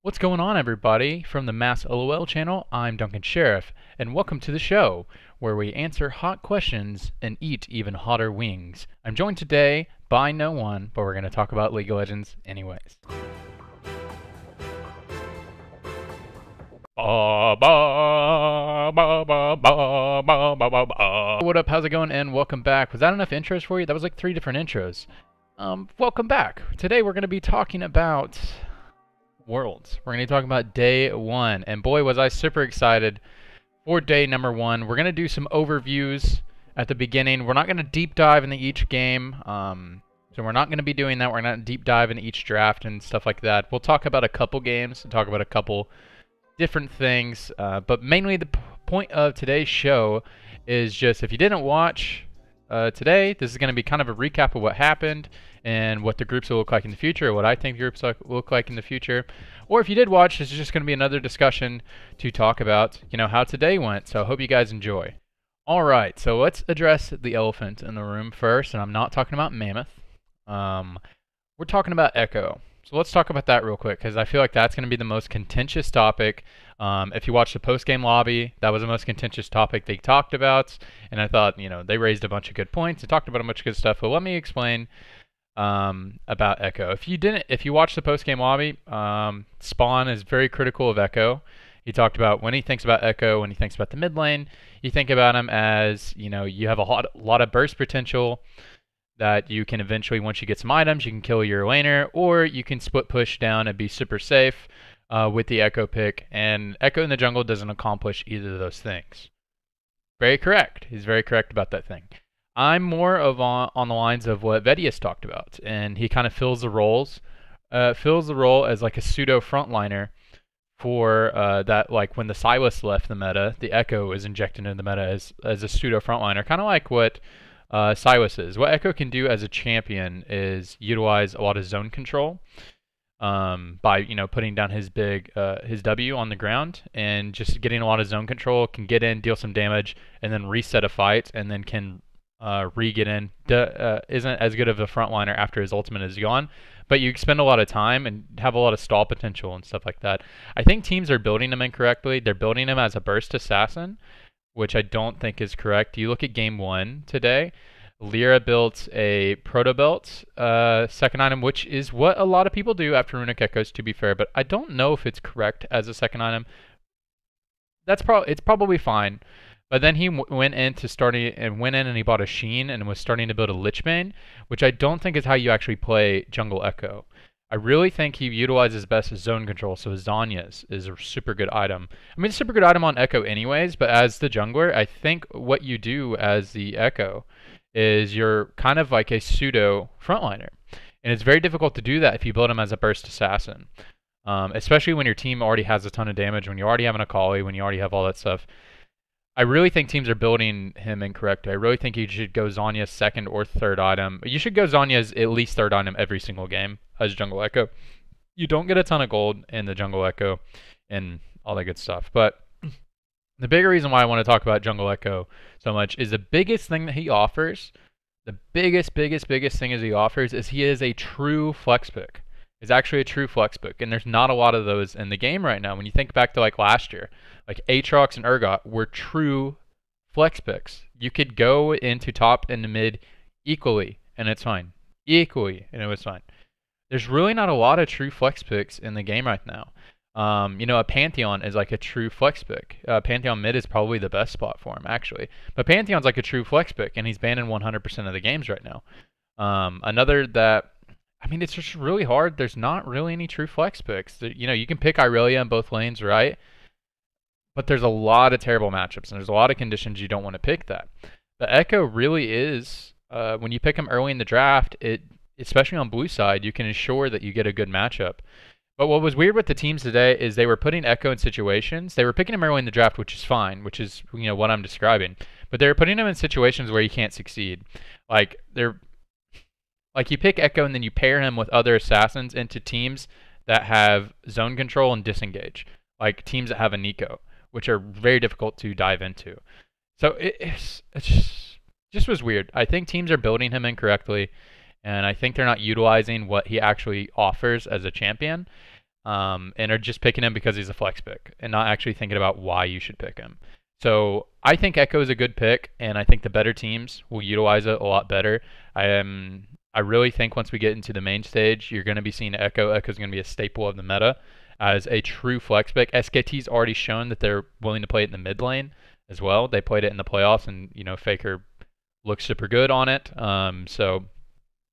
What's going on, everybody? From the Mass LOL channel, I'm Duncan Sheriff, and welcome to the show, where we answer hot questions and eat even hotter wings. I'm joined today by no one, but we're going to talk about League of Legends anyways. What up, how's it going, and welcome back. Was that enough intros for you? That was like 3 different intros. Welcome back. Today we're going to be talking about Worlds. We're going to be talking about day 1, and boy was I super excited for day number 1. We're going to do some overviews at the beginning. We're not going to deep dive into each game, so we're not going to be doing that. We're not deep dive into each draft and stuff like that. We'll talk about a couple games and talk about a couple different things, but mainly the point of today's show is just, if you didn't watch today, this is going to be kind of a recap of what happened and what the groups will look like in the future, what I think groups will look like in the future. Or if you did watch, this is just going to be another discussion to talk about, how today went. So I hope you guys enjoy. All right, so let's address the elephant in the room first, and I'm not talking about Mammoth. We're talking about Ekko. So let's talk about that real quick, because I feel like that's going to be the most contentious topic. If you watch the post-game lobby, that was the most contentious topic they talked about, and I thought, they raised a bunch of good points and talked about a bunch of good stuff. But let me explain about Ekko. If you watch the post-game lobby, Spawn is very critical of Ekko. He talked about when he thinks about Ekko, when he thinks about the mid lane, you think about him as, you have a lot of burst potential that you can eventually, once you get some items, you can kill your laner, or you can split push down and be super safe with the Ekko pick. And Ekko in the jungle doesn't accomplish either of those things. Very correct. He's very correct about that thing. I'm more of on the lines of what Vedius talked about, and he kind of fills the role as like a pseudo frontliner for that, like when the Sylas left the meta, the Ekko was injected into the meta as a pseudo frontliner, kind of like what Sylas is. What Ekko can do as a champion is utilize a lot of zone control by putting down his W on the ground and just getting a lot of zone control. Can get in, deal some damage, and then reset a fight, and then can re-get in. Isn't as good of a frontliner after his ultimate is gone, but you spend a lot of time and have a lot of stall potential and stuff like that. I think teams are building him incorrectly. They're building him as a burst assassin, which I don't think is correct. You look at game 1 today, Lyra built a proto belt second item, which is what a lot of people do after Runic Echoes, to be fair, but I don't know if it's correct as a second item. It's probably fine. But then he went in and he bought a Sheen and was starting to build a Lichbane, which I don't think is how you actually play jungle Ekko. I really think he utilizes best as zone control, so Zhonya's is a super good item. I mean, it's a super good item on Ekko anyways, but as the jungler, I think what you do as the Ekko is you're kind of like a pseudo frontliner. And it's very difficult to do that if you build him as a burst assassin. Especially when your team already has a ton of damage, when you already have an Akali, when you already have all that stuff. I really think teams are building him incorrectly. I really think you should go Zhonya's second or third item. You should go Zhonya's at least third item every single game as jungle Ekko. You don't get a ton of gold in the jungle Ekko and all that good stuff. But the bigger reason why I want to talk about jungle Ekko so much is the biggest thing that he offers, the biggest thing is he offers is he is a true flex pick. Is actually a true flex pick, and there's not a lot of those in the game right now. When you think back to like last year, like Aatrox and Urgot were true flex picks. You could go into top and the mid equally, and it's fine. Equally, and it was fine. There's really not a lot of true flex picks in the game right now. A Pantheon is like a true flex pick. Pantheon mid is probably the best spot for him, actually. But Pantheon's like a true flex pick, and he's banned in 100% of the games right now. Another that... I mean, it's just really hard. There's not really any true flex picks. You can pick Irelia in both lanes, right? But there's a lot of terrible matchups, and there's a lot of conditions you don't want to pick that. But Ekko really is, when you pick him early in the draft, especially on blue side, you can ensure that you get a good matchup. But what was weird with the teams today is they were putting Ekko in situations. They were picking him early in the draft, which is fine, which is what I'm describing. But they were putting him in situations where he can't succeed. Like you pick Ekko and then you pair him with other assassins into teams that have zone control and disengage, like teams that have a Nico, which are very difficult to dive into. So it just was weird. I think teams are building him incorrectly, and I think they're not utilizing what he actually offers as a champion. and are just picking him because he's a flex pick and not actually thinking about why you should pick him. So I think Ekko is a good pick, and I think the better teams will utilize it a lot better. I really think once we get into the main stage, you're going to be seeing Ekko. Ekko's going to be a staple of the meta as a true flex pick. SKT's already shown that they're willing to play it in the mid lane as well. They played it in the playoffs, and Faker looks super good on it. So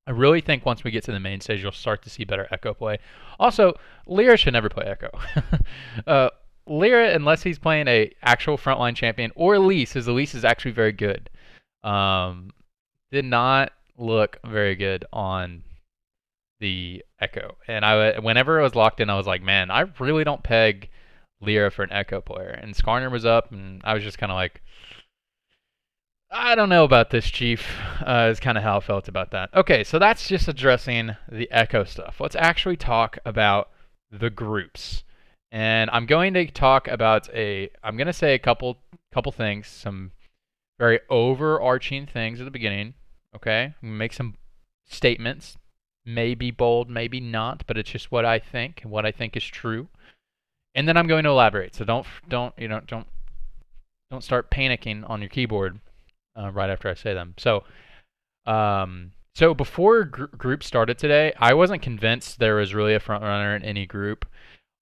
I really think once we get to the main stage, you'll start to see better Ekko play. Also, Lyra should never play Ekko. Lyra, unless he's playing a actual frontline champion, or Elise, as Elise is actually very good, did not look very good on the Ekko. And whenever it was locked in, I was like, man, I really don't peg Lyra for an Ekko player. And Skarner was up, and I was just kind of like, I don't know about this, Chief, is kind of how I felt about that. Okay, so that's just addressing the Ekko stuff. Let's actually talk about the groups. And I'm going to talk about I'm going to say a couple things, some very overarching things at the beginning, okay? Make some statements, maybe bold, maybe not, but it's just what I think and what I think is true. And then I'm going to elaborate. So don't start panicking on your keyboard right after I say them. So before group started today, I wasn't convinced there was really a front runner in any group.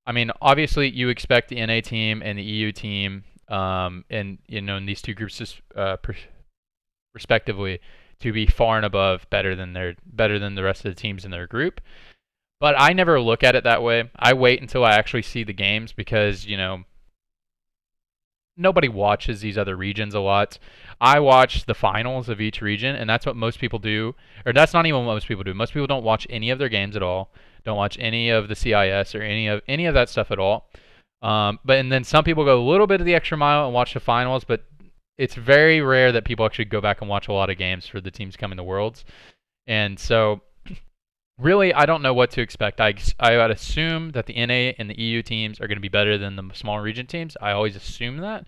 I mean, obviously, you expect the NA team and the EU team, in these two groups, respectively, to be far and above better than the rest of the teams in their group. But I never look at it that way. I wait until I actually see the games because nobody watches these other regions a lot. I watch the finals of each region, and that's what most people do. Or that's not even what most people do. Most people don't watch any of their games at all. Don't watch any of the CIS or any of that stuff at all. And then some people go a little bit of the extra mile and watch the finals, but it's very rare that people actually go back and watch a lot of games for the teams coming to Worlds. And so, really, I don't know what to expect. I would assume that the NA and the EU teams are going to be better than the small region teams. I always assume that.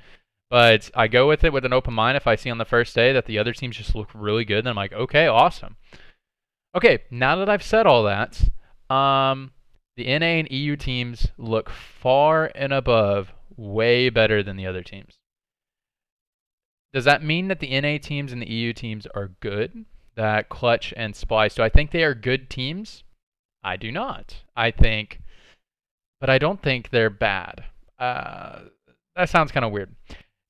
But I go with it with an open mind. If I see on the first day that the other teams just look really good, then I'm like, okay, awesome. Okay, now that I've said all that, the NA and EU teams look far and above way better than the other teams. Does that mean that the NA teams and the EU teams are good? That Clutch and Splice, do I think they are good teams? I do not. But I don't think they're bad. That sounds kind of weird.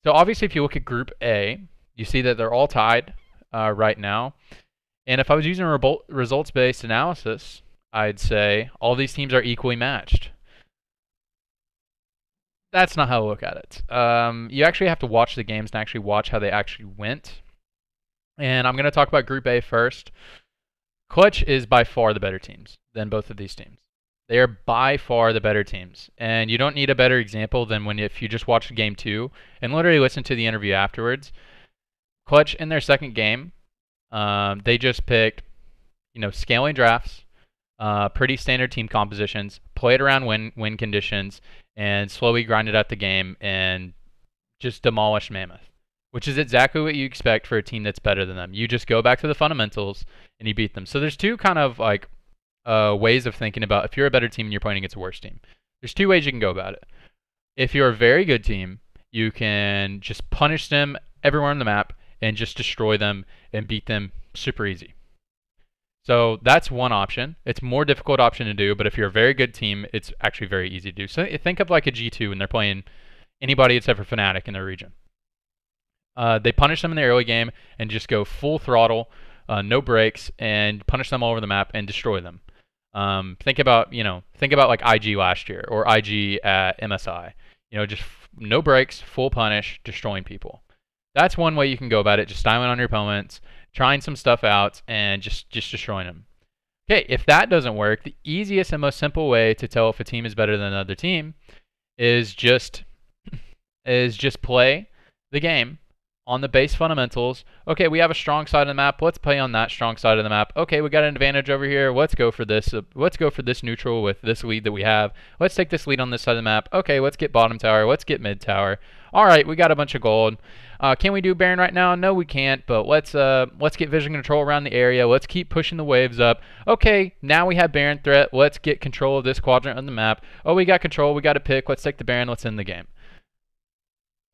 So obviously, if you look at Group A, you see that they're all tied right now. And if I was using a results-based analysis, I'd say all these teams are equally matched. That's not how I look at it. You actually have to watch the games and actually watch how they actually went. And I'm going to talk about Group A first. Clutch is by far the better teams than both of these teams. They are by far the better teams. And you don't need a better example than if you just watch Game 2 and literally listen to the interview afterwards. Clutch, in their second game, they just picked, scaling drafts, pretty standard team compositions, played around win conditions, and slowly grinded out the game and just demolished Mammoth, which is exactly what you expect for a team that's better than them. You just go back to the fundamentals and you beat them. So there's two kind of ways of thinking about if you're a better team and you're playing against a worse team. There's two ways you can go about it. If you're a very good team, you can just punish them everywhere on the map and just destroy them and beat them super easy. So that's one option. It's a more difficult option to do, but if you're a very good team, it's actually very easy to do. So think of like a G2 when they're playing anybody except for Fnatic in their region. They punish them in the early game and just go full throttle, no breaks, and punish them all over the map and destroy them. Think about like IG last year or IG at MSI. Just no breaks, full punish, destroying people. That's one way you can go about it. Just styling on your opponents, trying some stuff out, and just destroying them. Okay, if that doesn't work, the easiest and most simple way to tell if a team is better than another team is just play the game on the base fundamentals. Okay, we have a strong side of the map. Let's play on that strong side of the map. Okay, we got an advantage over here. Let's go for this. Let's go for this neutral with this lead that we have. Let's take this lead on this side of the map. Okay, let's get bottom tower. Let's get mid tower. All right, we got a bunch of gold. Can we do Baron right now? No, we can't, but let's get vision control around the area. Let's keep pushing the waves up. Okay, now we have Baron threat. Let's get control of this quadrant on the map. Oh, we got control. We got to pick. Let's take the Baron. Let's end the game.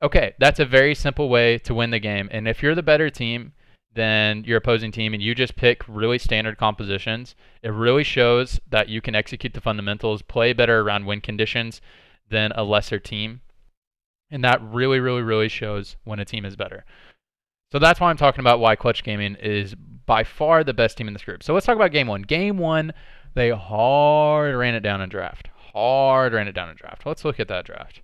Okay, that's a very simple way to win the game. And if you're the better team than your opposing team and you just pick really standard compositions, it really shows that you can execute the fundamentals, play better around win conditions than a lesser team. And that really, really, really shows when a team is better. So that's why I'm talking about why Clutch Gaming is by far the best team in this group. So let's talk about game one. Game one, they hard ran it down in draft. Let's look at that draft.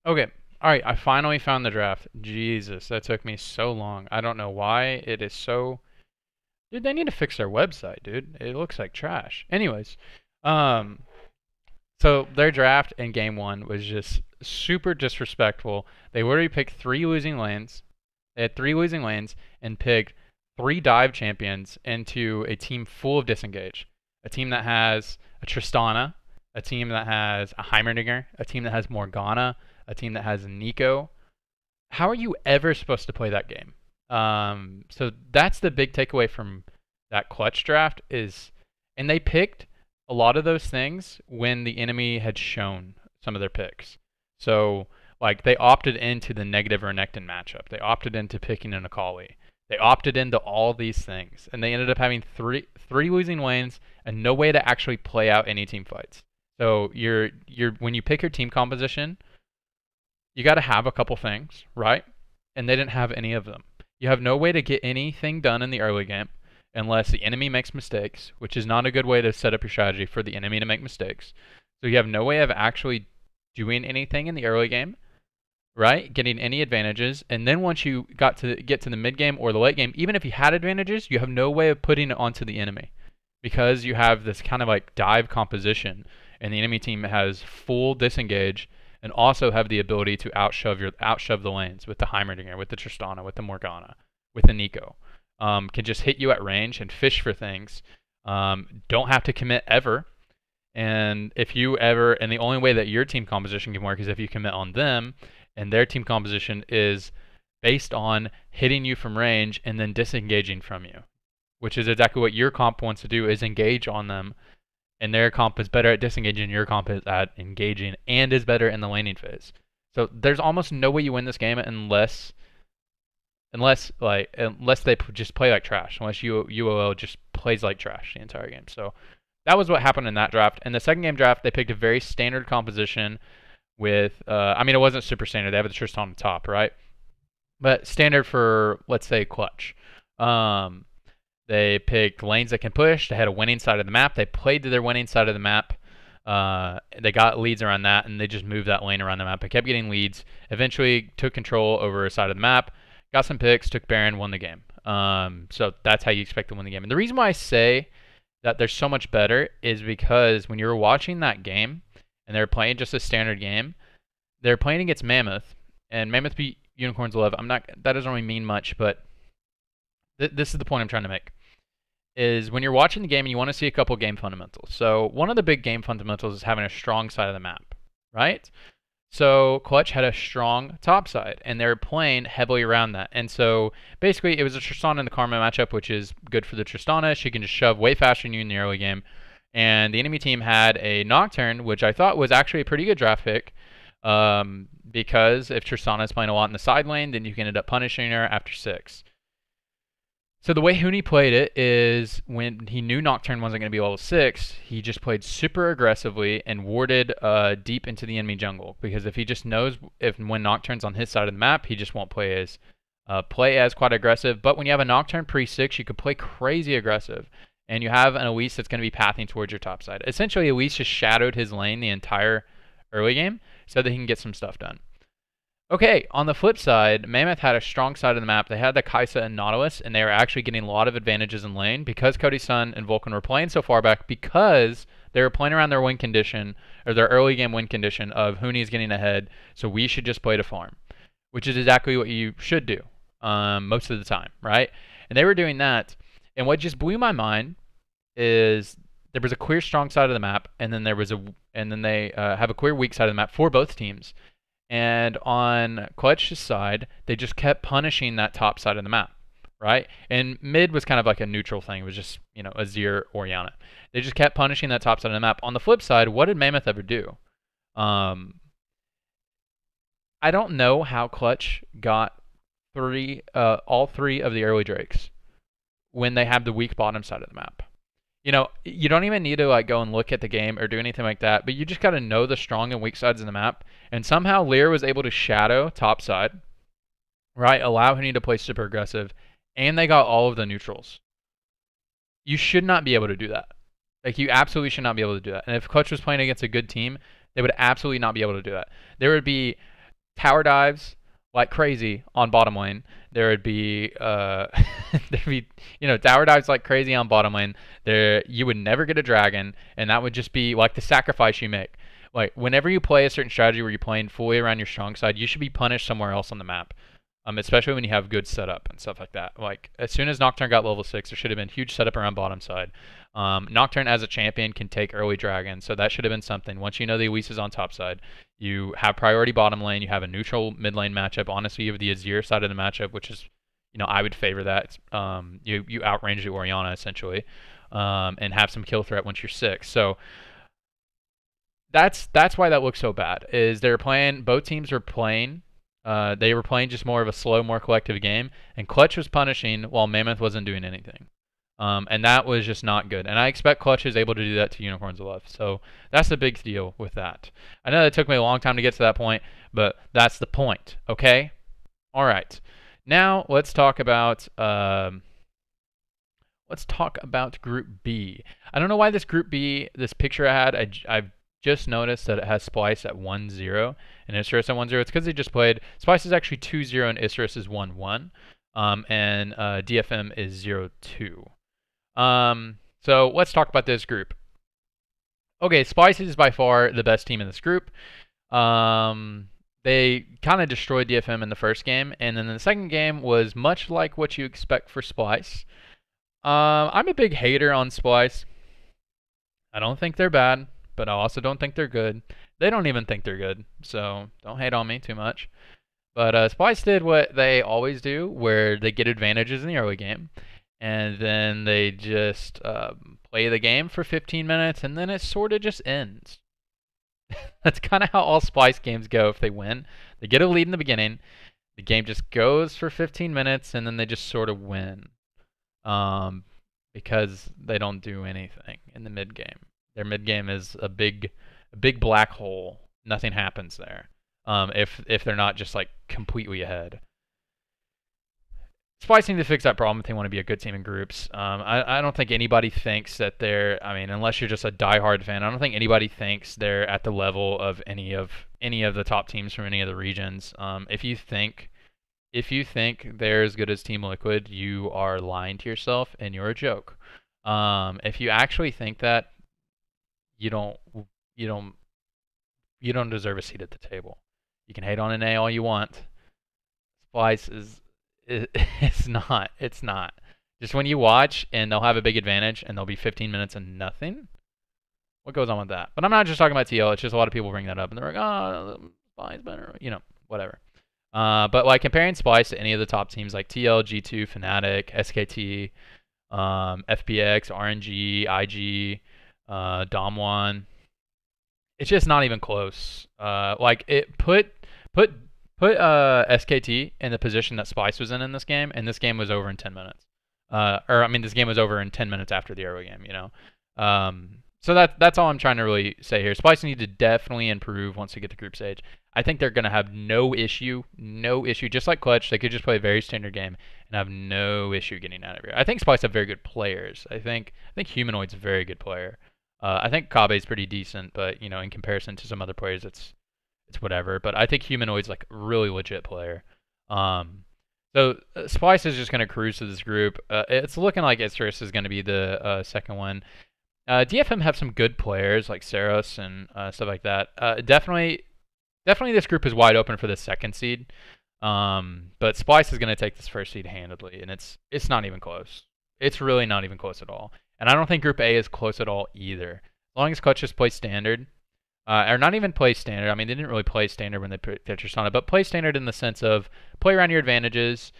Okay. All right, I finally found the draft. Jesus, that took me so long. I don't know why it is so... Dude, they need to fix their website, dude. It looks like trash. Anyways, so their draft in game one was just super disrespectful. They literally picked 3 losing lanes. They had 3 losing lanes and picked 3 dive champions into a team full of disengage. A team that has a Tristana, a team that has a Heimerdinger, a team that has Morgana, a team that has Nico. How are you ever supposed to play that game? So that's the big takeaway from that Clutch draft is, and they picked a lot of those things when the enemy had shown some of their picks. So like they opted into the negative Renekton matchup. They opted into picking an Akali. They opted into all these things, and they ended up having three losing lanes and no way to actually play out any team fights. So you're when you pick your team composition, you got to have a couple things, right? And they didn't have any of them. You have no way to get anything done in the early game unless the enemy makes mistakes, which is not a good way to set up your strategy for the enemy to make mistakes. So you have no way of actually doing anything in the early game, right? Getting any advantages. And then once you get to the mid game or the late game, even if you had advantages, you have no way of putting it onto the enemy because you have this kind of like dive composition and the enemy team has full disengage and also have the ability to outshove the lanes with the Heimerdinger, with the Tristana, with the Morgana, with the Nico. Can just hit you at range and fish for things. Don't have to commit ever. And if you ever, and the only way that your team composition can work is if you commit on them, and their team composition is based on hitting you from range and then disengaging from you, which is exactly what your comp wants to do, is engage on them. And their comp is better at disengaging, your comp is at engaging, and is better in the laning phase. So there's almost no way you win this game unless they just play like trash, unless UOL just plays like trash the entire game. So that was what happened in that draft. In the second game draft, they picked a very standard composition with, I mean, it wasn't super standard. They have the Tristan on the top, right? But standard for, let's say, Clutch. They picked lanes that can push. They had a winning side of the map. They played to their winning side of the map. They got leads around that, and they just moved that lane around the map. They kept getting leads. Eventually took control over a side of the map. Got some picks, took Baron, won the game. So that's how you expect to win the game. And the reason why I say that they're so much better is because when you were watching that game, and they're playing just a standard game, they're playing against Mammoth, and Mammoth beat Unicorns 11. That doesn't really mean much, but this is the point I'm trying to make. Is when you're watching the game and you want to see a couple game fundamentals. So one of the big game fundamentals is having a strong side of the map, right? So Clutch had a strong top side, and they're playing heavily around that. And so basically it was a Tristana and the Karma matchup, which is good for the Tristana. She can just shove way faster than you in the early game. And the enemy team had a Nocturne, which I thought was actually a pretty good draft pick. Because if Tristana is playing a lot in the side lane, then you can end up punishing her after 6. So the way Huni played it is when he knew Nocturne wasn't going to be level 6, he just played super aggressively and warded deep into the enemy jungle. Because if he just knows when Nocturne's on his side of the map, he just won't play as quite aggressive. But when you have a Nocturne pre-6, you could play crazy aggressive. And you have an Elise that's going to be pathing towards your top side. Essentially, Elise just shadowed his lane the entire early game so that he can get some stuff done. Okay, on the flip side, Mammoth had a strong side of the map. They had the Kai'Sa and Nautilus, and they were actually getting a lot of advantages in lane because Cody Sun and Vulcan were playing so far back because they were playing around their win condition, or their early game win condition of Huni is getting ahead, so we should just play to farm, which is exactly what you should do most of the time, right? And they were doing that, and what just blew my mind is there was a clear strong side of the map, and then they have a clear weak side of the map for both teams. And on Clutch's side, they just kept punishing that top side of the map, right? And mid was kind of like a neutral thing. It was just, Azir or Yana. They just kept punishing that top side of the map. On the flip side, what did Mammoth ever do? I don't know how Clutch got all three of the early Drakes when they have the weak bottom side of the map. You don't even need to like go and look at the game or do anything like that, but you just got to know the strong and weak sides of the map. And somehow Lear was able to shadow top side, right? Allow Huni to play super aggressive, and they got all of the neutrals. You should not be able to do that. Like, you absolutely should not be able to do that. And if Clutch was playing against a good team, they would absolutely not be able to do that. There would be tower dives like crazy on bottom lane. There would be tower dives like crazy on bottom lane. You would never get a dragon, and that would just be like the sacrifice you make. Like, whenever you play a certain strategy where you're playing fully around your strong side, you should be punished somewhere else on the map. Especially when you have good setup and stuff like that. Like, as soon as Nocturne got level 6, there should have been huge setup around bottom side. Nocturne as a champion can take early dragon, so that should have been something. Once you know the Elise is on top side, you have priority bottom lane, you have a neutral mid lane matchup. Honestly, you have the Azir side of the matchup, which is, I would favor that. You outrange the Orianna, essentially, and have some kill threat once you're 6. So that's why that looks so bad, is both teams were playing. They were playing just more of a slow, more collective game, and Clutch was punishing while Mammoth wasn't doing anything. And that was just not good. And I expect Clutch is able to do that to Unicorns of Love. So that's the big deal with that. I know that took me a long time to get to that point, but that's the point, okay? All right. Now let's talk about Group B. I don't know why this Group B, this picture I had, I've just noticed that it has Splice at 1-0 and Isserus at 1-0. It's because they just played. Splice is actually 2-0 and Isserus is 1-1. And DFM is 0-2. So let's talk about this group. Okay, Splice is by far the best team in this group. They kind of destroyed DFM in the first game, and then the second game was much like what you expect for Splice. I'm a big hater on Splice. I don't think they're bad, but I also don't think they're good. They don't even think they're good, so don't hate on me too much. But Splice did what they always do, where they get advantages in the early game, and then they just play the game for 15 minutes, and then it sort of just ends. That's kind of how all Splice games go if they win. They get a lead in the beginning, the game just goes for 15 minutes, and then they just sort of win. Because they don't do anything in the mid game. Their mid game is a big black hole. Nothing happens there. If they're not just like completely ahead. Splice need to fix that problem if they want to be a good team in groups. I don't think anybody thinks that unless you're just a diehard fan, I don't think anybody thinks they're at the level of any of the top teams from any of the regions. If you think they're as good as Team Liquid, you are lying to yourself and you're a joke. If you actually think that, you don't deserve a seat at the table. You can hate on an A all you want. Splice it's not. Just when you watch and they'll have a big advantage and there'll be 15 minutes and nothing. What goes on with that? But I'm not just talking about TL. It's just a lot of people bring that up and they're like, oh, Splice better, whatever. But like comparing Splice to any of the top teams like TL, G2, Fnatic, SKT, FPX, RNG, IG, Damwon, it's just not even close. Like it put SKT in the position that Splice was in this game, and this game was over in 10 minutes. This game was over in 10 minutes after the early game, So that's all I'm trying to really say here. Splice need to definitely improve once they get to group stage. I think they're going to have no issue, just like Clutch. They could just play a very standard game and have no issue getting out of here. I think Splice have very good players. I think Humanoid's a very good player. I think Kabe's pretty decent, but in comparison to some other players, it's whatever. But I think Humanoid's like a really legit player. So Splice is just going to cruise to this group. It's looking like Isserus is going to be the second one. DFM have some good players like Saros and stuff like that. Definitely this group is wide open for the second seed. But Splice is going to take this first seed handedly, and it's not even close. It's really not even close at all. And I don't think Group A is close at all either. As long as Clutch just plays standard, Or not even play standard. I mean, they didn't really play standard when they put Tetris on it, but play standard in the sense of play around your advantages.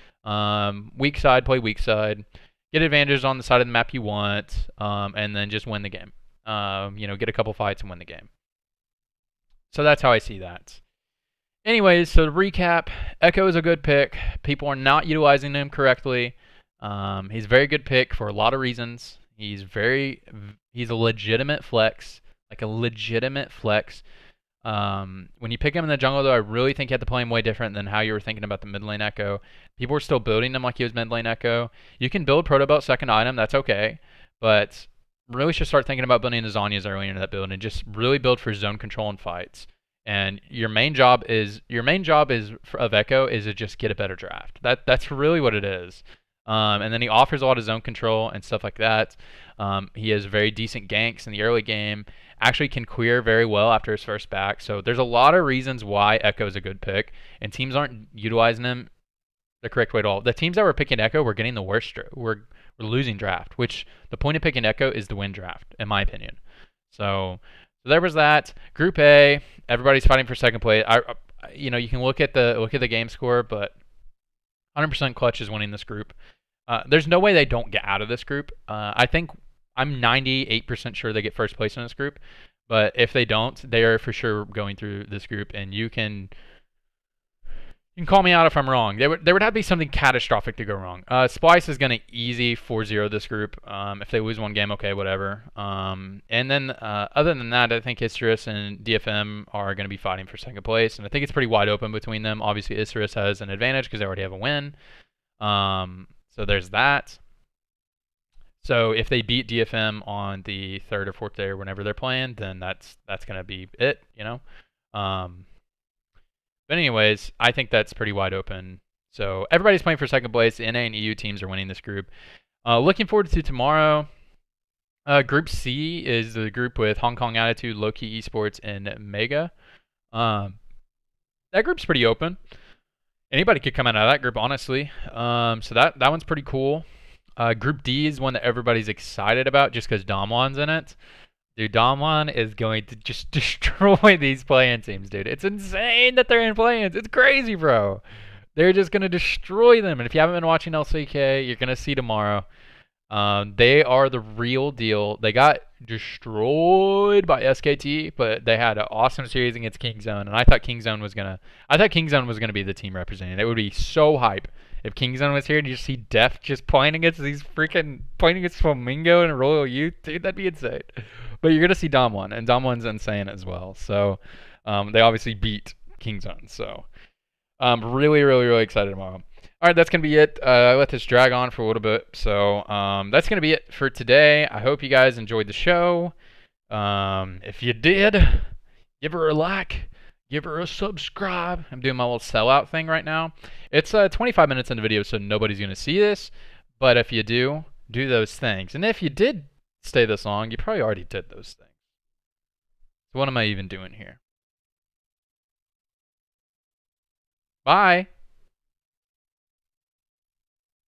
Weak side, play weak side. Get advantages on the side of the map you want, and then just win the game. Get a couple fights and win the game. So that's how I see that. Anyways, so to recap, Ekko is a good pick. People are not utilizing him correctly. He's a very good pick for a lot of reasons. He's a legitimate flex, like a legitimate flex. When you pick him in the jungle, though, I really think you have to play him way different than how you were thinking about the mid lane Ekko. People were still building him like he was mid lane Ekko. You can build Proto Belt second item, that's okay, but really should start thinking about building the Zhonya's early into that build and just really build for zone control and fights. And your main job of Ekko is to just get a better draft. That's really what it is. And then he offers a lot of zone control and stuff like that. He has very decent ganks in the early game. Actually can clear very well after his first back. So there's a lot of reasons why Ekko is a good pick, and teams aren't utilizing him the correct way at all. The teams that were picking Ekko were getting the worst. We're losing draft, which the point of picking Ekko is to win draft, in my opinion. So there was that. Group A, everybody's fighting for second place. You can look at the game score, but 100% Clutch is winning this group. There's no way they don't get out of this group. I think I'm 98% sure they get first place in this group. But if they don't, they are for sure going through this group. And you can call me out if I'm wrong. There would have to be something catastrophic to go wrong. Splice is going to easy 4-0 this group. If they lose one game, okay, whatever. And then other than that, I think Isurus and DFM are going to be fighting for second place. And I think it's pretty wide open between them. Obviously, Isurus has an advantage because they already have a win. So there's that. So if they beat DFM on the third or fourth day or whenever they're playing, then that's going to be it, But anyways, I think that's pretty wide open. So everybody's playing for second place. The NA and EU teams are winning this group. Looking forward to tomorrow. Group C is the group with Hong Kong Attitude, Low-Key Esports, and Mega. That group's pretty open. Anybody could come out of that group, honestly. So that one's pretty cool. Group D is one that everybody's excited about just because Damwon's in it. Dude, Damwon is going to just destroy these play-in teams, dude. It's insane that they're in play-ins. It's crazy, bro. They're just going to destroy them. And if you haven't been watching LCK, you're going to see tomorrow. They are the real deal. They got destroyed by SKT, but they had an awesome series against Kingzone, and I thought Kingzone was gonna be the team representing. It would be so hype if Kingzone was here and you just see Def just playing against Flamingo and Royal Youth. Dude, that'd be insane. But you're gonna see Damwon, and Damwon's insane as well. So they obviously beat Kingzone. So I'm really, really, really excited tomorrow. All right, that's going to be it. I let this drag on for a little bit. So that's going to be it for today. I hope you guys enjoyed the show. If you did, give her a like. Give her a subscribe. I'm doing my little sellout thing right now. It's 25 minutes in the video, so nobody's going to see this. But if you do those things. And if you did stay this long, you probably already did those things. So what am I even doing here? Bye.